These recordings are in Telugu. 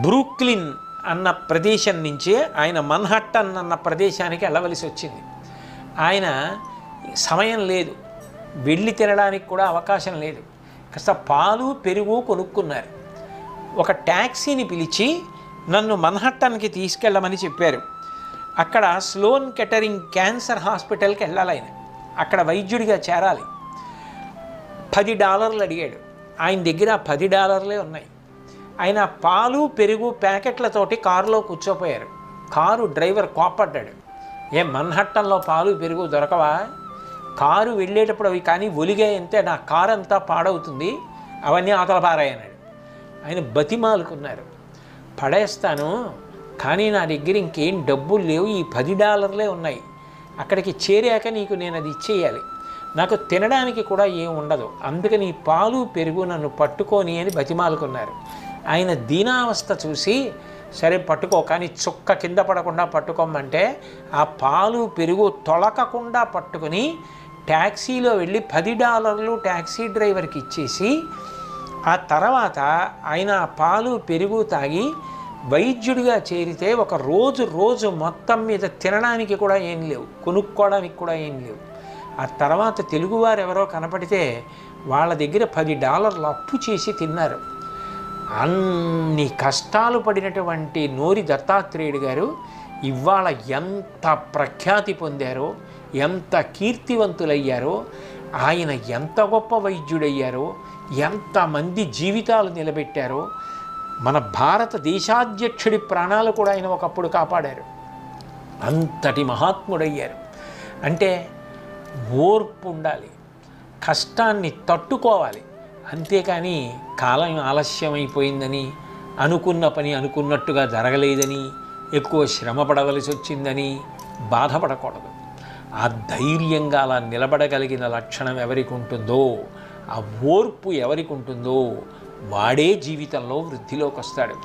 బ్రూక్లిన్ అన్న ప్రదేశం నుంచి ఆయన మన్హట్టన్ అన్న ప్రదేశానికి వెళ్ళవలసి వచ్చింది. ఆయన సమయం లేదు, వెళ్ళి తినడానికి కూడా అవకాశం లేదు. కాస్త పాలు పెరుగు కొనుక్కున్నారు. ఒక ట్యాక్సీని పిలిచి నన్ను మన్హట్టన్కి తీసుకెళ్ళమని చెప్పారు. అక్కడ స్లోన్ కెటరింగ్ క్యాన్సర్ హాస్పిటల్కి వెళ్ళాలి ఆయన, అక్కడ వైద్యుడిగా చేరాలి. $10 అడిగాడు. ఆయన దగ్గర $10 ఉన్నాయి. ఆయన పాలు పెరుగు ప్యాకెట్లతోటి కారులో కూర్చోపోయారు. Car driver కోపడ్డాడు. మన్హట్టన్లో పాలు పెరుగు దొరకవా? కారు వెళ్ళేటప్పుడు అవి కానీ ఒలిగాయంతే నా కారు అంతా పాడవుతుంది, అవన్నీ అవతల పారాయన్నాడు. ఆయన బతిమాలుకున్నారు, పడేస్తాను కానీ నా దగ్గర ఇంకేం డబ్బులు లేవు, ఈ $10 ఉన్నాయి, అక్కడికి చేరాక నీకు నేను అది ఇచ్చేయాలి, నాకు తినడానికి కూడా ఏం ఉండదు, అందుకని ఈ పాలు పెరుగు నన్ను పట్టుకొని అని బతిమాలుకున్నారు. ఆయన దీనావస్థ చూసి సరే పట్టుకో, కానీ చుక్క కింద పడకుండా పట్టుకోమంటే ఆ పాలు పెరుగు తొలకకుండా పట్టుకుని ట్యాక్సీలో వెళ్ళి $10 ట్యాక్సీ డ్రైవర్కి ఇచ్చేసి ఆ తర్వాత ఆయన ఆ పాలు పెరుగు తాగి వైద్యుడిగా చేరితే ఒక రోజు మొత్తం మీద తినడానికి కూడా ఏం లేవు, కొనుక్కోవడానికి కూడా ఏం లేవు. ఆ తర్వాత తెలుగువారు ఎవరో కనపడితే వాళ్ళ దగ్గర $10 అప్పు చేసి తిన్నారు. అన్ని కష్టాలు పడినటువంటి నోరి దత్తాత్రేయుడు గారు ఇవాళ ఎంత ప్రఖ్యాతి పొందారో, ఎంత కీర్తివంతులయ్యారో, ఆయన ఎంత గొప్ప వైద్యుడయ్యారో, ఎంతమంది జీవితాలు నిలబెట్టారో. మన భారతదేశాధ్యక్షుడి ప్రాణాలు కూడా ఆయన ఒకప్పుడు కాపాడారు. అంతటి మహాత్ముడయ్యారు. అంటే ఓర్పు ఉండాలి, కష్టాన్ని తట్టుకోవాలి. అంతేకాని కాలం ఆలస్యమైపోయిందని, అనుకున్న పని అనుకున్నట్టుగా జరగలేదని, ఎక్కువ శ్రమ పడవలసి వచ్చిందని బాధపడకూడదు. ఆ ధైర్యంగా అలా నిలబడగలిగిన లక్షణం ఎవరికి ఉంటుందో, ఆ ఓర్పు ఎవరికి ఉంటుందో వాడే జీవితంలో వృద్ధిలోకి వస్తాడు.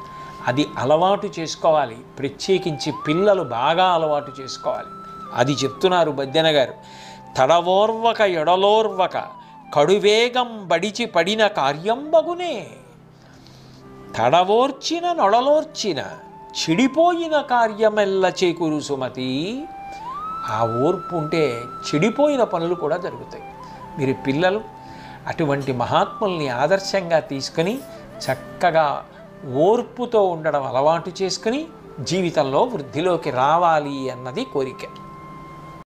అది అలవాటు చేసుకోవాలి. ప్రత్యేకించి పిల్లలు బాగా అలవాటు చేసుకోవాలి. అది చెప్తున్నారు బద్దెన గారు. తడవోర్వక ఎడలోర్వక కడువేగం బడిచి పడిన కార్యంబగునే, తడవోర్చిన నొడలోర్చిన చెడిపోయిన కార్యమెల్ల చేకూరు సుమతి. ఆ ఓర్పు ఉంటే చెడిపోయిన పనులు కూడా జరుగుతాయి. మీరు పిల్లలు అటువంటి మహాత్ముల్ని ఆదర్శంగా తీసుకొని చక్కగా ఓర్పుతో ఉండడం అలవాటు చేసుకుని జీవితంలో వృద్ధిలోకి రావాలి అన్నది కోరిక.